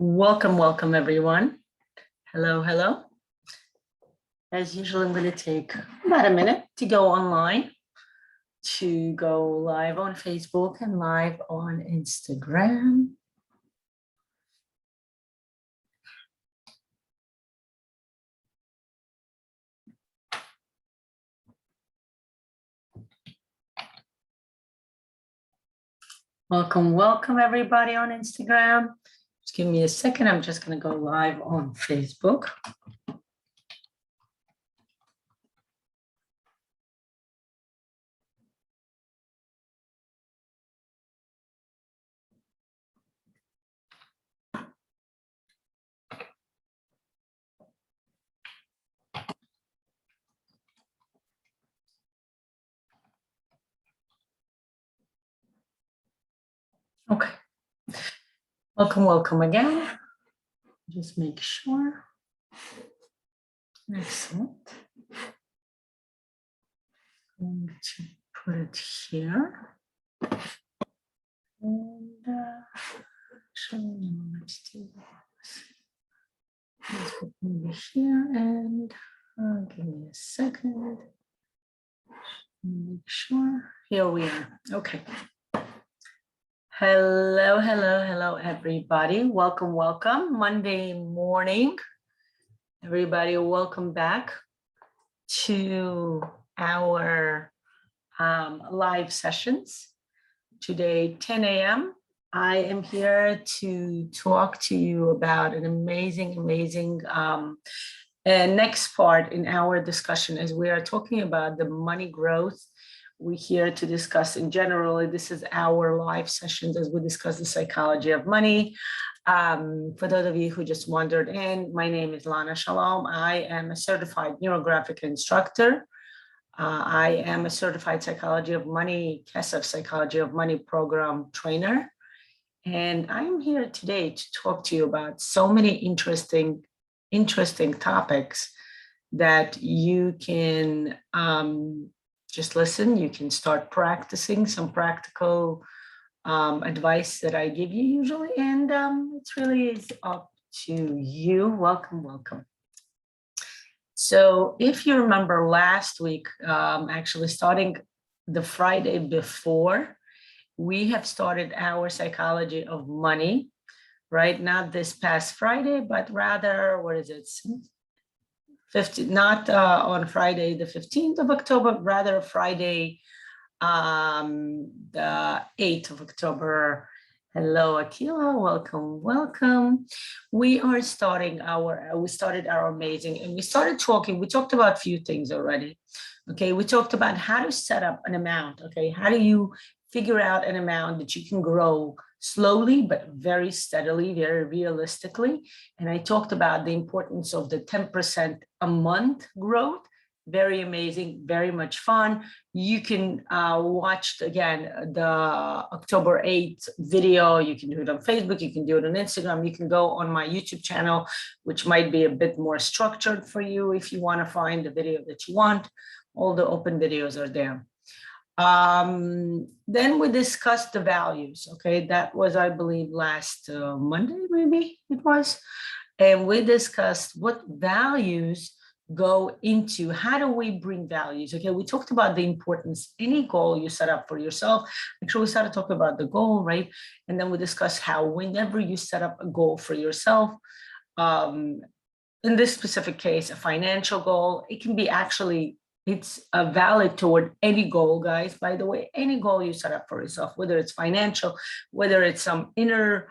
Welcome everyone. Hello. As usual, I'm going to take about a minute to go online, to go live on Facebook and live on Instagram. Welcome everybody on Instagram. Just give me a second. I'm just going to go live on Facebook. Okay. Welcome again. Just make sure. Excellent. I'm going to put it here. And let's do this. Let's put it here and give me a second. Make sure. Here we are. Okay. Hello, everybody. Welcome. Monday morning. Everybody, welcome back to our live sessions. Today, 10 a.m. I am here to talk to you about an amazing next part in our discussion, as we are talking about the money growth. We're here to discuss in general. This is our live sessions as we discuss the psychology of money. For those of you who just wandered in, my name is Lana. Shalom. I am a certified Neurographic instructor. I am a certified psychology of money, KESF psychology of money program trainer. And I'm here today to talk to you about so many interesting topics that you can just listen. You can start practicing some practical advice that I give you usually, and it really is up to you. Welcome. So if you remember last week, actually starting the Friday before, we have started our psychology of money, right? Not this past Friday, but rather, what is it? 15, not on Friday, the 15th of October, rather Friday, the 8th of October. Hello, Akila, welcome. We started our amazing, and we talked about a few things already. Okay, we talked about how to set up an amount. Okay, how do you figure out an amount that you can grow slowly, but very steadily, very realistically. And I talked about the importance of the 10% a month growth. Very amazing, very much fun. You can watch, again, the October 8th video. You can do it on Facebook. You can do it on Instagram. You can go on my YouTube channel, which might be a bit more structured for you if you want to find the video that you want. All the open videos are there. Then we discussed the values. Okay, that was, I believe, last Monday, maybe it was. And we discussed what values go into, how do we bring values? Okay, we talked about the importance, any goal you set up for yourself. Actually, we started talking about the goal, right? And then we discussed how whenever you set up a goal for yourself, in this specific case, a financial goal, it can be it's valid toward any goal, guys. By the way, any goal you set up for yourself, whether it's financial, whether it's some inner,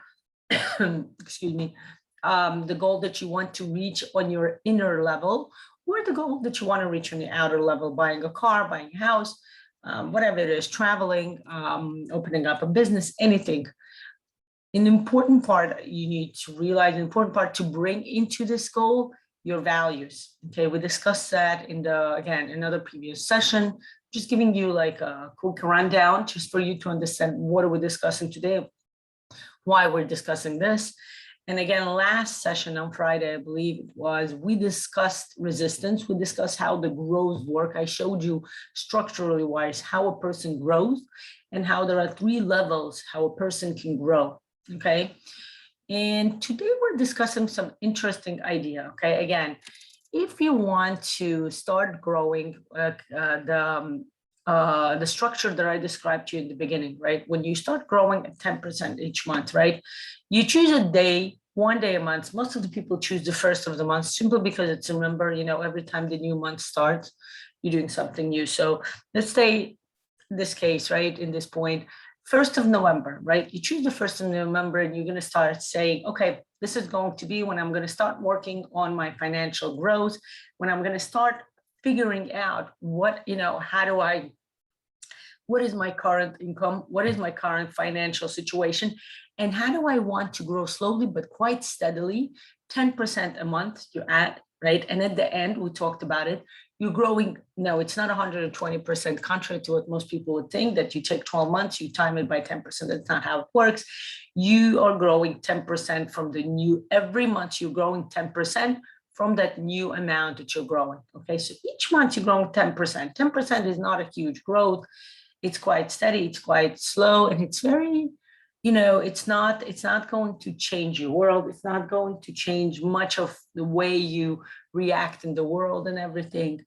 excuse me, the goal that you want to reach on your inner level, or the goal that you want to reach on the outer level, buying a car, buying a house, whatever it is, traveling, opening up a business, anything. An important part you need to realize, an important part to bring into this goal, your values. Okay, we discussed that in another previous session, just giving you like a quick rundown just for you to understand what are we discussing today, why we're discussing this. And again, last session on Friday, I believe it was, we discussed resistance. We discussed how the growth work. I showed you structurally wise how a person grows and how there are 3 levels how a person can grow. Okay. And today we're discussing some interesting idea, okay? Again, if you want to start growing the structure that I described to you in the beginning, right? When you start growing at 10% each month, right? You choose a day, one day a month. Most of the people choose the first of the month simply because it's, remember, every time the new month starts, you're doing something new. So let's say this case, right, in this point, 1st of November, right? You choose the 1st of November and you're going to start saying, okay, this is going to be when I'm going to start working on my financial growth, when I'm going to start figuring out what is my current income? What is my current financial situation? And how do I want to grow slowly, but quite steadily, 10% a month you're at, right? And at the end, we talked about it, you're growing. No, it's not 120%, contrary to what most people would think, that you take 12 months, you time it by 10%. That's not how it works. You are growing 10% from the new, every month you're growing 10% from that new amount that you're growing. Okay, so each month you're growing 10%. 10% is not a huge growth. It's quite steady, it's quite slow, and it's very, it's not going to change your world. It's not going to change much of the way you react in the world and everything,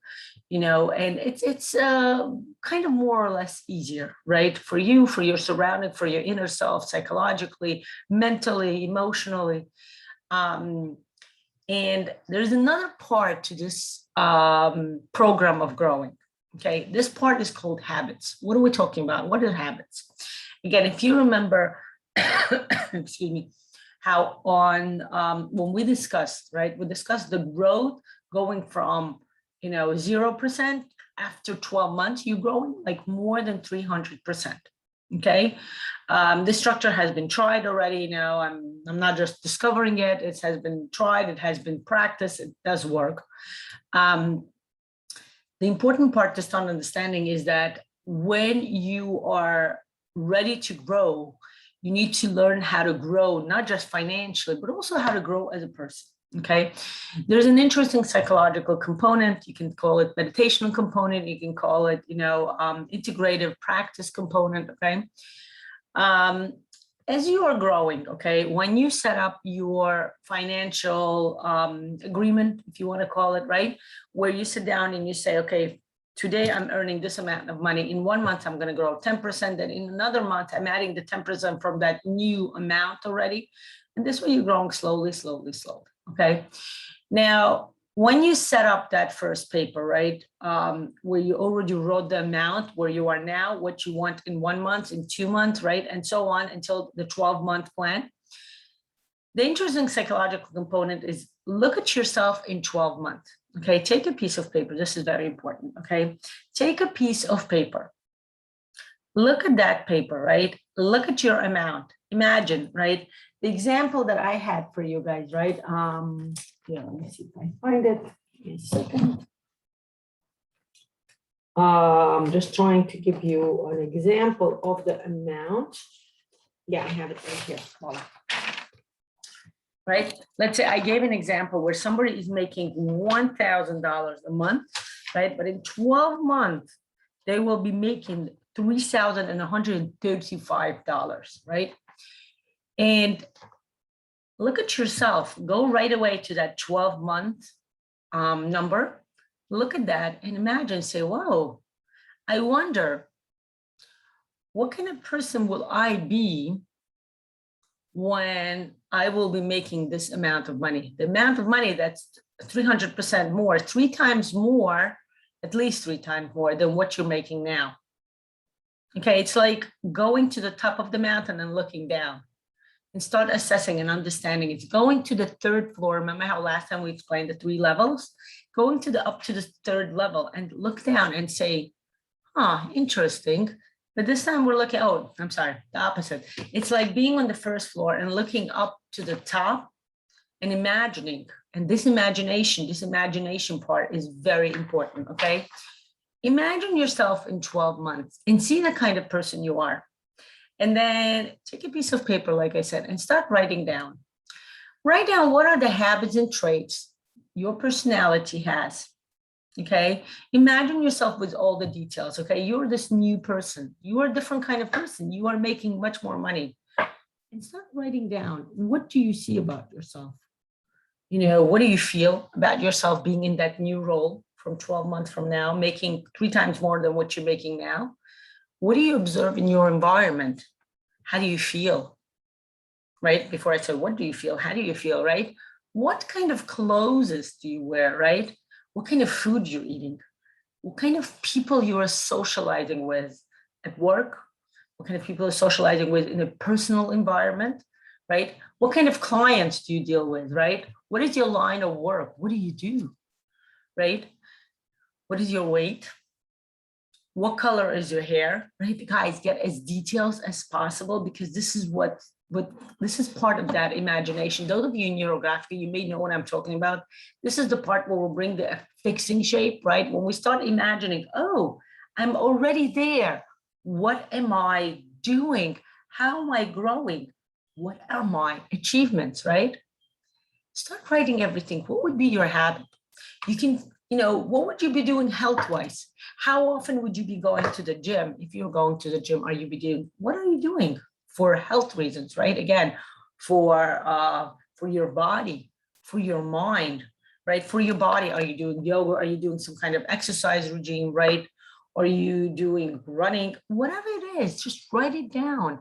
and it's kind of more or less easier, right? For you, for your surrounding, for your inner self, psychologically, mentally, emotionally. And there's another part to this program of growing. Okay, this part is called habits. What are we talking about? What are habits? Again, if you remember, excuse me, how on when we discussed, right? We discussed the growth going from 0% after 12 months, you're growing like more than 300%. Okay, this structure has been tried already. I'm not just discovering it. It has been tried. It has been practiced. It does work. The important part to start understanding is that when you are ready to grow, you need to learn how to grow, not just financially, but also how to grow as a person. Okay, there's an interesting psychological component. You can call it meditational component. You can call it, integrative practice component. Okay, as you are growing, okay, when you set up your financial agreement, if you want to call it, right, where you sit down and you say, okay, today I'm earning this amount of money. In 1 month, I'm going to grow 10%. Then in another month, I'm adding the 10% from that new amount already. And this way you're growing slowly, slowly, slowly. Okay. Now, when you set up that first paper, right, where you already wrote the amount where you are now, what you want in 1 month, in 2 months, right, and so on until the 12-month plan. The interesting psychological component is look at yourself in 12 months. Okay, take a piece of paper. This is very important. Okay, take a piece of paper. Look at that paper, right? Look at your amount. Imagine, right? The example that I had for you guys, right? Yeah, let me see if I find it. Give me a second. I'm just trying to give you an example of the amount. Yeah, I have it right here. Voila. Right? Let's say I gave an example where somebody is making $1,000 a month, right? But in 12 months, they will be making $3,135, right? And look at yourself. Go right away to that 12-month number. Look at that and imagine, say, whoa, I wonder, what kind of person will I be when I will be making this amount of money? The amount of money that's 300% more, 3 times more, at least 3 times more than what you're making now. Okay, it's like going to the top of the mountain and looking down and start assessing and understanding. It's going to the 3rd floor. Remember how last time we explained the 3 levels? Going to up to the 3rd level and look down and say, interesting. But this time we're looking, I'm sorry, the opposite. It's like being on the 1st floor and looking up to the top and imagining. And this imagination part is very important, okay? Imagine yourself in 12 months and see the kind of person you are. And then take a piece of paper, like I said, and start writing down. Write down what are the habits and traits your personality has. Okay, imagine yourself with all the details. Okay, you're this new person. You are a different kind of person. You are making much more money. and start writing down, what do you see about yourself? What do you feel about yourself being in that new role from 12 months from now, making 3 times more than what you're making now? What do you observe in your environment? How do you feel? Right? Before I said, what do you feel? How do you feel? Right? What kind of clothes do you wear? Right? What kind of food you're eating? What kind of people you are socializing with at work? What kind of people are socializing with in a personal environment? Right? What kind of clients do you deal with? Right? What is your line of work? What do you do? Right? What is your weight? What color is your hair? Right? Guys, get as details as possible, because this is what this is part of that imagination. Those of you in Neurographica, you may know what I'm talking about. This is the part where we'll bring the fixing shape, right? When we start imagining, oh, I'm already there. What am I doing? How am I growing? What are my achievements, right? Start writing everything. What would be your habit? You can, what would you be doing health-wise? How often would you be going to the gym? If you're going to the gym, what are you doing for health reasons, right? Again, for your body, for your mind, right? For your body, are you doing yoga? Are you doing some kind of exercise regime, right? Are you doing running? Whatever it is, just write it down.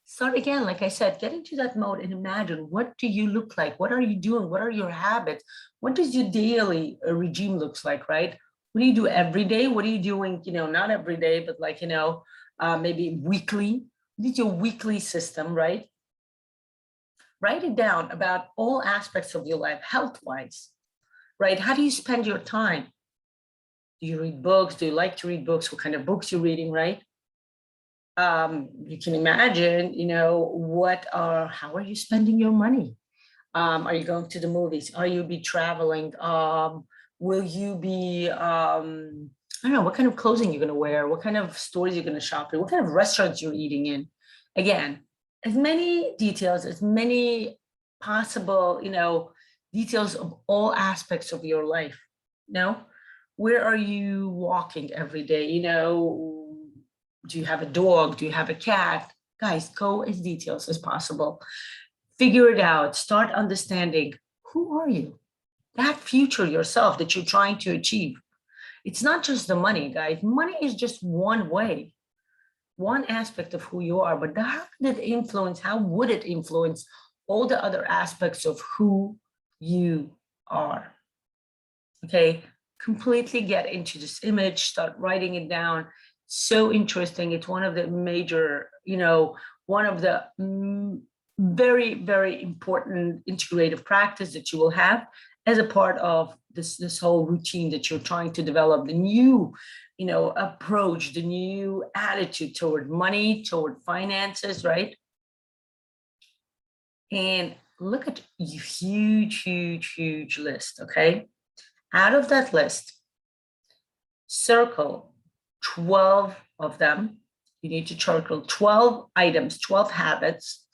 Start again, like I said, get into that mode and imagine, what do you look like? What are you doing? What are your habits? What does your daily regime looks like, right? What do you do every day? What are you doing, not every day, but like, maybe weekly? What is your weekly system, right? Write it down about all aspects of your life, health-wise, right? How do you spend your time? Do you read books? Do you like to read books? What kind of books you're reading, right? You can imagine, how are you spending your money? Are you going to the movies? Are you be traveling? Will you be, I don't know, what kind of clothing you're going to wear? What kind of stores you're going to shop in? What kind of restaurants you're eating in? Again, as many details, as many possible, details of all aspects of your life. Where are you walking every day? Do you have a dog? Do you have a cat? Guys, go as details as possible. Figure it out. Start understanding, who are you? That future yourself that you're trying to achieve. It's not just the money, guys. Money is just one way, one aspect of who you are, but how would it influence all the other aspects of who you are? Okay, completely get into this image, start writing it down. So interesting. It's one of the major, one of the very, very important integrative practice that you will have as a part of this whole routine that you're trying to develop, the new, approach, the new attitude toward money, toward finances, right? And look at your huge, huge, huge list, okay? Out of that list, circle 12 of them. You need to circle 12 items, 12 habits.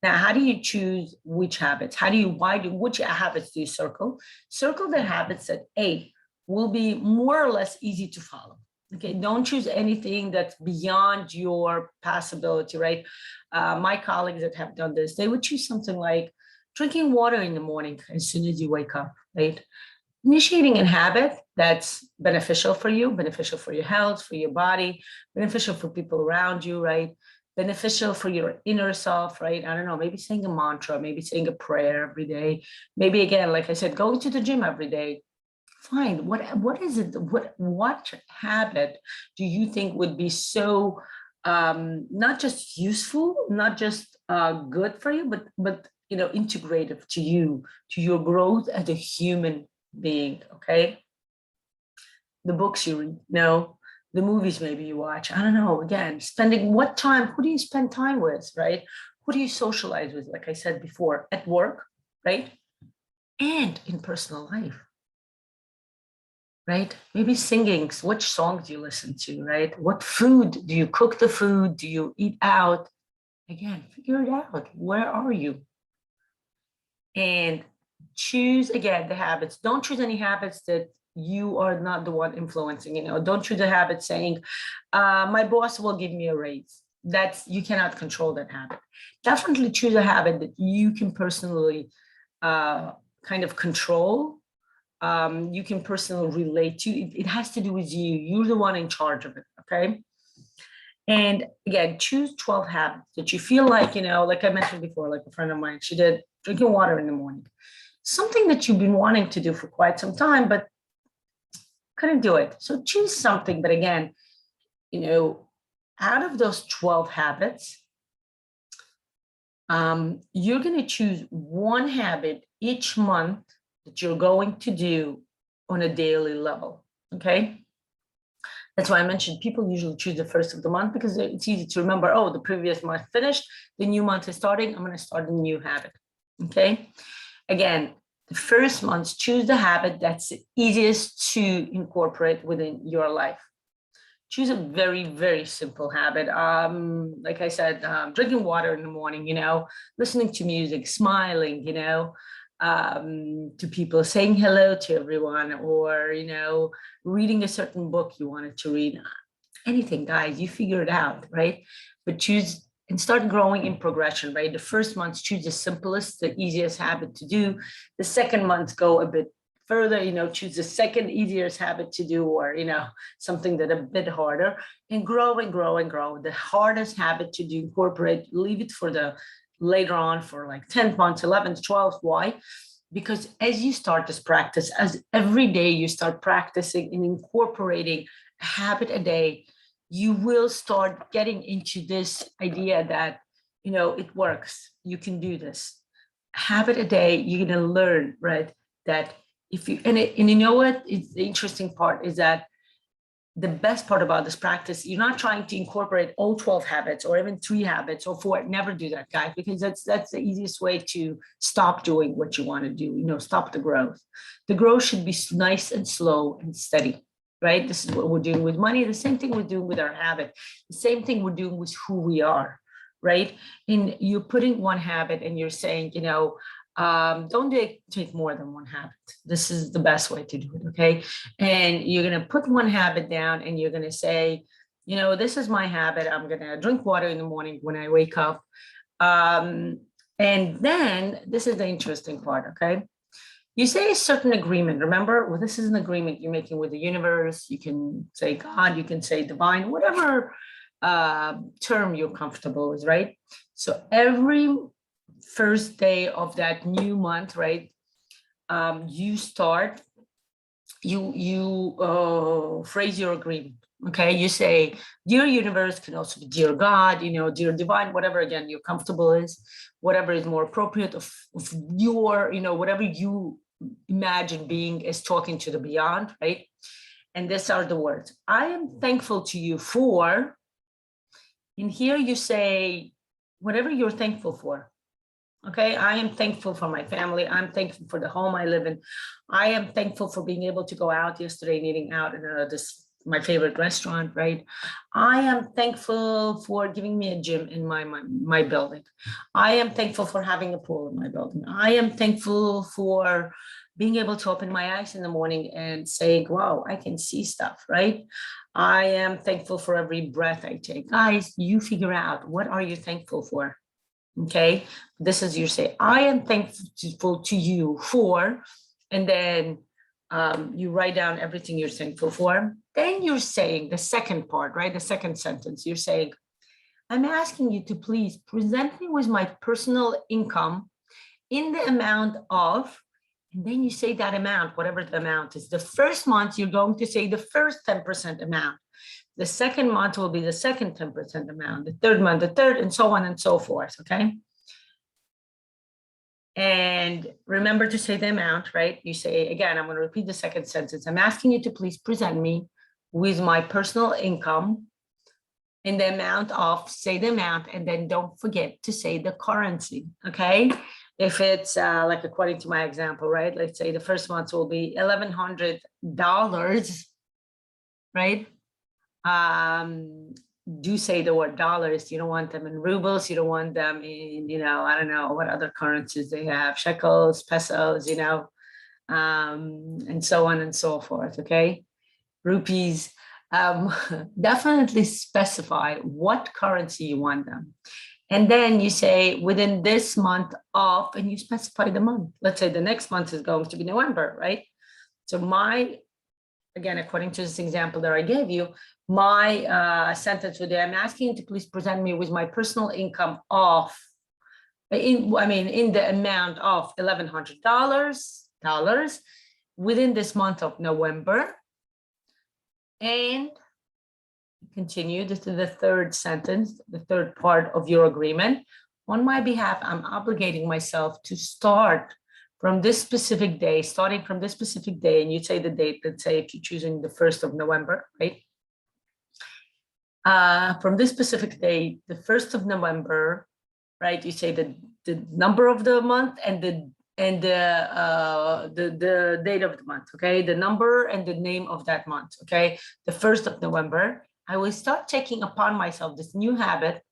Now, how do you choose which habits? Which habits do you circle? Circle the habits that will be more or less easy to follow. Okay, don't choose anything that's beyond your possibility, right? My colleagues that have done this, they would choose something like drinking water in the morning as soon as you wake up, right? Initiating a habit that's beneficial for you, beneficial for your health, for your body, beneficial for people around you, right? Beneficial for your inner self, right? I don't know, maybe saying a mantra, maybe saying a prayer every day. Maybe again, like I said, going to the gym every day. Fine. What is it? What habit do you think would be so not just useful, not just good for you, but integrative to you, to your growth as a human being? Okay. The books you read, the movies maybe you watch. I don't know. Again, spending what time? Who do you spend time with, right? Who do you socialize with? Like I said before, at work, right? And in personal life. Right? Maybe singing, which songs do you listen to, right? What food, do you cook the food? Do you eat out? Again, figure it out. Where are you? And choose, again, the habits. Don't choose any habits that you are not the one influencing. Don't choose a habit saying, my boss will give me a raise. you cannot control that habit. Definitely choose a habit that you can personally kind of control. You can personally relate to. It has to do with you. You're the one in charge of it, okay? And again, choose 12 habits that you feel like, like I mentioned before, like a friend of mine, she did drinking water in the morning. Something that you've been wanting to do for quite some time, but couldn't do it. So choose something. But again, out of those 12 habits, you're going to choose one habit each month that you're going to do on a daily level, okay? That's why I mentioned people usually choose the first of the month because it's easy to remember, oh, the previous month finished, the new month is starting, I'm going to start a new habit, okay? Again, the first month, choose the habit that's the easiest to incorporate within your life. Choose a very, very simple habit. Like I said, drinking water in the morning, listening to music, smiling, to people, saying hello to everyone, or, reading a certain book you wanted to read. Anything, guys, you figure it out, right? But choose and start growing in progression, right? The first month, choose the simplest, the easiest habit to do. The second month, go a bit further, choose the second easiest habit to do, or, something that a bit harder, and grow and grow and grow. The hardest habit to do, incorporate, leave it for the later on for like 10th month, 11th, 12th. Why? Because as you start this practice, as every day you start practicing and incorporating a habit a day, you will start getting into this idea that, it works. You can do this. Habit a day, you're going to learn, right? That if you, and you know what? It's the interesting part is that the best part about this practice, you're not trying to incorporate all 12 habits or even 3 habits or 4. Never do that, guys, because that's the easiest way to stop doing what you want to do, stop the growth. The growth should be nice and slow and steady, right? This is what we're doing with money. The same thing we're doing with our habit. The same thing we're doing with who we are, right? And you're putting one habit and you're saying, don't take more than one habit. This is the best way to do it, okay? And you're going to put one habit down and you're going to say, this is my habit. I'm going to drink water in the morning when I wake up. And then this is the interesting part, okay? You say a certain agreement. Remember, well, this is an agreement you're making with the universe. You can say God, you can say divine, whatever term you're comfortable with, right? So every first day of that new month, right? You phrase your agreement. Okay, you say, dear universe, can also be dear God, dear divine, whatever again you're comfortable is, whatever is more appropriate of your, whatever you imagine being is talking to the beyond, right? And these are the words. I am thankful to you for, and here you say whatever you're thankful for. Okay, I am thankful for my family. I'm thankful for the home I live in. I am thankful for being able to go out yesterday and eating out in my favorite restaurant, right? I am thankful for giving me a gym in my building. I am thankful for having a pool in my building. I am thankful for being able to open my eyes in the morning and saying, wow, I can see stuff, right? I am thankful for every breath I take. Guys, you figure out, what are you thankful for? Okay, this is your say, I am thankful to you for, and then you write down everything you're thankful for. Then you're saying the second part, right? The second sentence, you're saying, I'm asking you to please present me with my personal income in the amount of, and then you say that amount, whatever the amount is. The first month, you're going to say the first 10% amount. The second month will be the second 10% amount, the third month, the third, and so on and so forth, okay? And remember to say the amount, right? You say, again, I'm going to repeat the second sentence. I'm asking you to please present me with my personal income in the amount of, say the amount, and then don't forget to say the currency, okay? If it's like according to my example, right? Let's say the first month will be $1,100, right? Do say the word dollars. You don't want them in rubles. You don't want them in, I don't know what other currencies they have, shekels, pesos, and so on and so forth. Okay, rupees. definitely specify what currency you want them. And then you say within this month of, and you specify the month. Let's say the next month is going to be November, right? So again, according to this example that I gave you, my sentence would be, I'm asking you to please present me with my personal income of, in the amount of $1,100 within this month of November. And continue, this is the third sentence, the third part of your agreement. On my behalf, I'm obligating myself to start from this specific day, starting from this specific day, and you say the date, let's say if you're choosing the 1st of November, right? From this specific day, the 1st of November, right? You say the number of the month and the date of the month, okay? The number and the name of that month, okay? The 1st of November, I will start taking upon myself this new habit,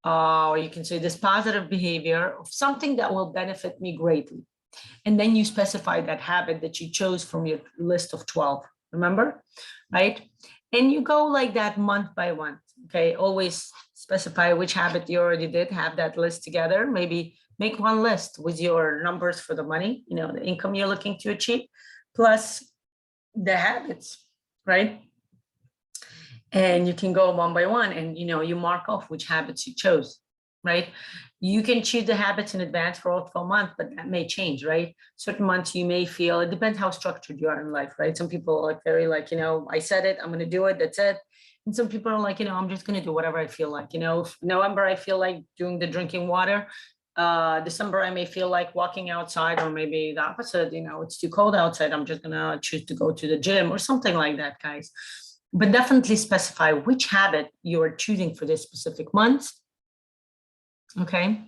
or you can say this positive behavior of something that will benefit me greatly. And then you specify that habit that you chose from your list of 12, remember, right? And you go like that month by month, okay? Always specify which habit you already did, have that list together, maybe make one list with your numbers for the money, the income you're looking to achieve, plus the habits, right? And you can go one by one and, you mark off which habits you chose, right? You can choose the habits in advance for all 12 months, but that may change, right? Certain months you may feel, it depends how structured you are in life, right? Some people are very like, I said it, I'm going to do it, that's it. And some people are like, I'm just going to do whatever I feel like, November, I feel like doing the drinking water. December, I may feel like walking outside, or maybe the opposite, it's too cold outside. I'm just going to choose to go to the gym or something like that, guys. But definitely specify which habit you are choosing for this specific month. Okay.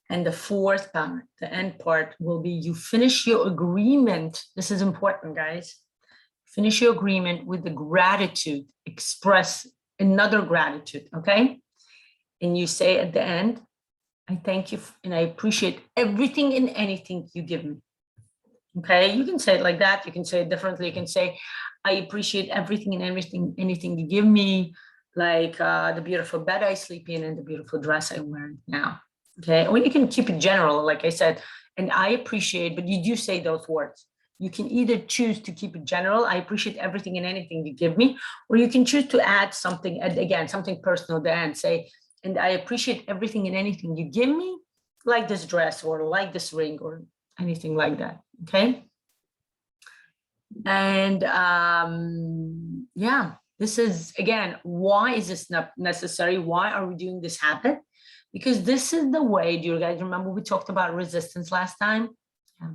And the fourth part, the end part, will be you finish your agreement. This is important, guys. Finish your agreement with the gratitude, express another gratitude, okay? And you say at the end, I thank you and I appreciate everything and anything you give me. Okay, you can say it like that. You can say it differently. You can say, I appreciate everything and anything you give me, like the beautiful bed I sleep in and the beautiful dress I'm wearing now. Okay, or you can keep it general, like I said, and I appreciate, but you do say those words. You can either choose to keep it general, I appreciate everything and anything you give me, or you can choose to add something, again, something personal at the end, say, and I appreciate everything and anything you give me, like this dress or like this ring or anything like that, okay? And yeah, this is, again, why is this not necessary? Why are we doing this habit? Because this is the way, do you guys remember we talked about resistance last time? Yeah.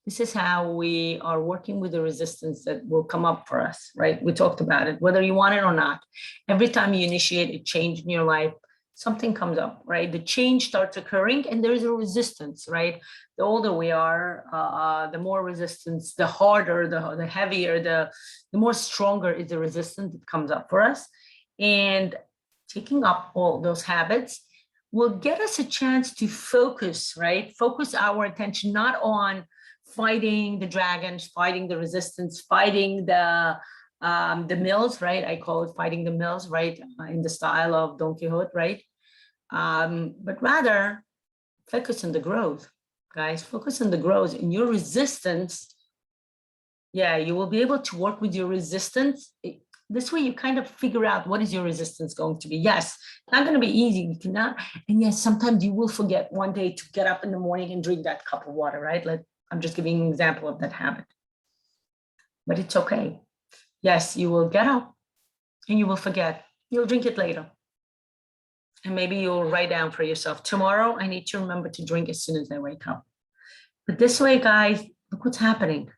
This is how we are working with the resistance that will come up for us, right? We talked about it, whether you want it or not. Every time you initiate a change in your life, something comes up, right? The change starts occurring and there's a resistance, right? The older we are, the more resistance, the harder, the heavier, the more stronger is the resistance that comes up for us. And taking up all those habits will get us a chance to focus, right? Focus our attention not on fighting the dragons, fighting the resistance, fighting the mills, right? I call it fighting the mills, right? In the style of Don Quixote, right? But rather focus on the growth, guys. Focus on the growth and your resistance. Yeah, you will be able to work with your resistance. This way you kind of figure out what is your resistance going to be. Yes, it's not going to be easy. You cannot, and yes, sometimes you will forget one day to get up in the morning and drink that cup of water, right? Like, I'm just giving an example of that habit. But it's okay. Yes, you will get up and you will forget. You'll drink it later. And maybe you'll write down for yourself, tomorrow I need to remember to drink as soon as I wake up. But this way, guys, look what's happening.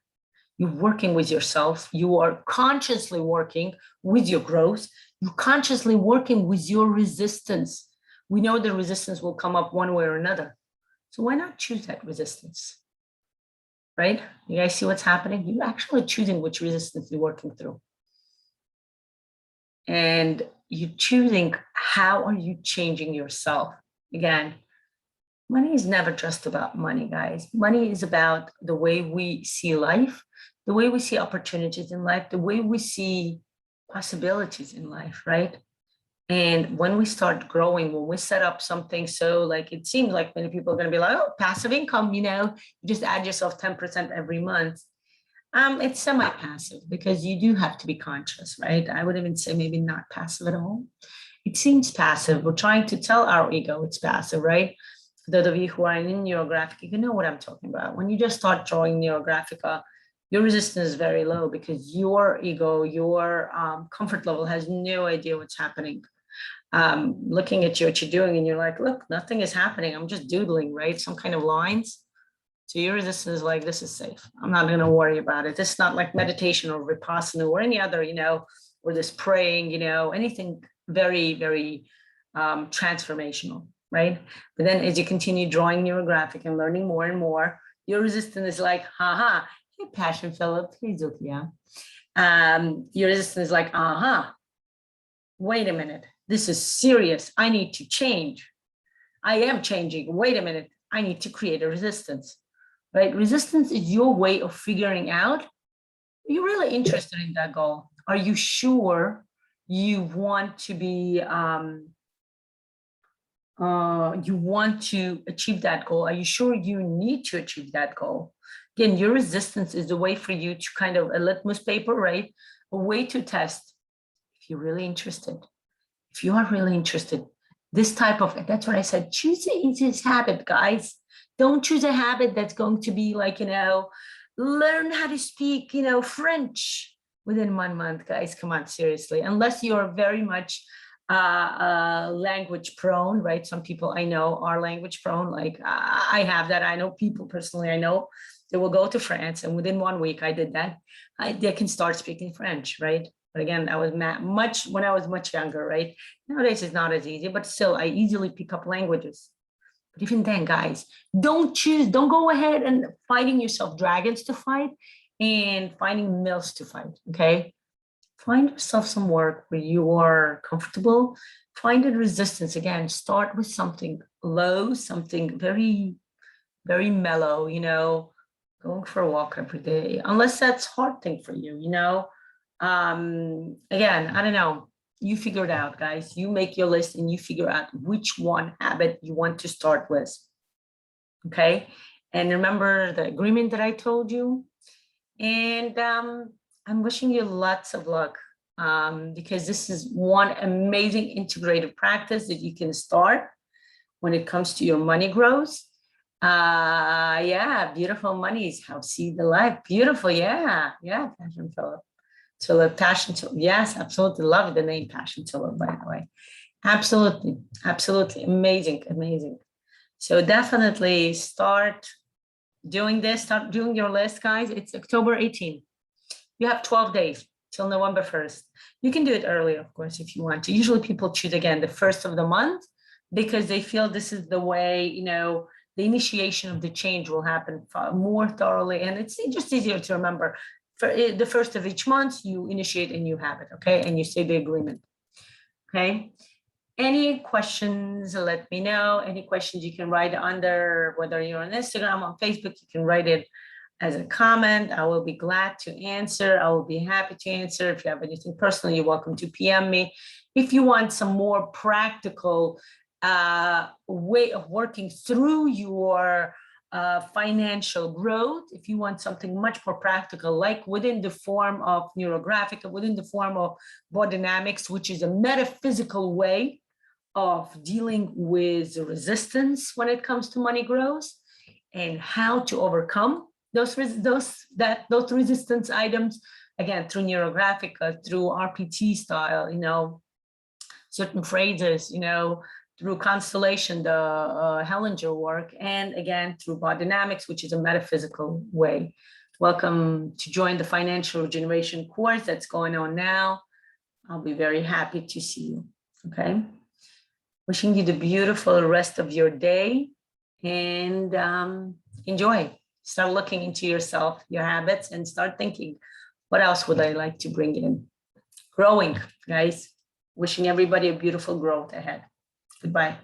You're working with yourself. You are consciously working with your growth. You're consciously working with your resistance. We know the resistance will come up one way or another. So why not choose that resistance? Right? You guys see what's happening? You're actually choosing which resistance you're working through. And you're choosing how are you changing yourself. Again, money is never just about money, guys. Money is about the way we see life, the way we see opportunities in life, the way we see possibilities in life, right? And when we start growing, when we set up something, so like it seems like many people are going to be like, oh, passive income, you just add yourself 10% every month. It's semi-passive because you do have to be conscious, right? I would even say maybe not passive at all. It seems passive. We're trying to tell our ego it's passive, right? For those of you who are in Neurographic, you know what I'm talking about. When you just start drawing Neurographica, your resistance is very low because your ego, your comfort level has no idea what's happening. Looking at you, what you're doing, and you're like, look, nothing is happening. I'm just doodling, right? Some kind of lines. So your resistance is like, this is safe. I'm not going to worry about it. This is not like meditation or vipassana or any other, or this praying, anything very, very transformational, right? But then as you continue drawing Neurographic and learning more and more, your resistance is like, haha, hey, Passion Philip, hey, Zukia. Your resistance is like, wait a minute. This is serious. I need to change. I am changing. Wait a minute. I need to create a resistance, right? Resistance is your way of figuring out, are you really interested in that goal? Are you sure you want to be, you want to achieve that goal? Are you sure you need to achieve that goal? Again, your resistance is a way for you to kind of a litmus paper, right? A way to test if you're really interested. If you are really interested, this type of, that's what I said, choose the easiest habit, guys. Don't choose a habit that's going to be like, learn how to speak, French within 1 month, guys. Come on, seriously. Unless you are very much language prone, right? Some people I know are language prone. Like I have that. I know people personally, I know they will go to France and within 1 week, I did that. They can start speaking French, right? But again, I was when I was much younger, right? Nowadays it's not as easy, but still I easily pick up languages. But even then, guys, don't go ahead and fighting yourself dragons to fight and finding mills to fight, okay? Find yourself some work where you are comfortable. Find a resistance. Again, start with something low, something very, very mellow, going for a walk every day, unless that's a hard thing for you, Again, I don't know. You figure it out, guys. You make your list and you figure out which one habit you want to start with. Okay. And remember the agreement that I told you. And I'm wishing you lots of luck because this is one amazing integrative practice that you can start when it comes to your money growth. Yeah, beautiful money is how see the life. Beautiful. Yeah. Passion Philip. Tulip, Passion Tulip. Yes, absolutely. Love the name Passion Tulip, by the way. Absolutely. Amazing. So definitely start doing this, start doing your list, guys. It's October 18th. You have 12 days till November 1st. You can do it earlier, of course, if you want to. Usually people choose, again, the first of the month because they feel this is the way, the initiation of the change will happen more thoroughly. And it's just easier to remember. For the first of each month, you initiate a new habit, okay? And you say the agreement, okay? Any questions, let me know. Any questions you can write under, whether you're on Instagram, on Facebook, you can write it as a comment. I will be glad to answer. I will be happy to answer. If you have anything personal, you're welcome to PM me. If you want some more practical way of working through your financial growth, if you want something much more practical, like within the form of Neurographica, within the form of biodynamics, which is a metaphysical way of dealing with resistance when it comes to money growth and how to overcome those resistance items, again, through Neurographica, through RPT style, certain phrases, through constellation, the Hellinger work, and again, through biodynamics, which is a metaphysical way. Welcome to join the Financial Regeneration course that's going on now. I'll be very happy to see you, okay? Wishing you the beautiful rest of your day and enjoy. Start looking into yourself, your habits, and start thinking, what else would I like to bring in? Growing, guys. Wishing everybody a beautiful growth ahead. Goodbye.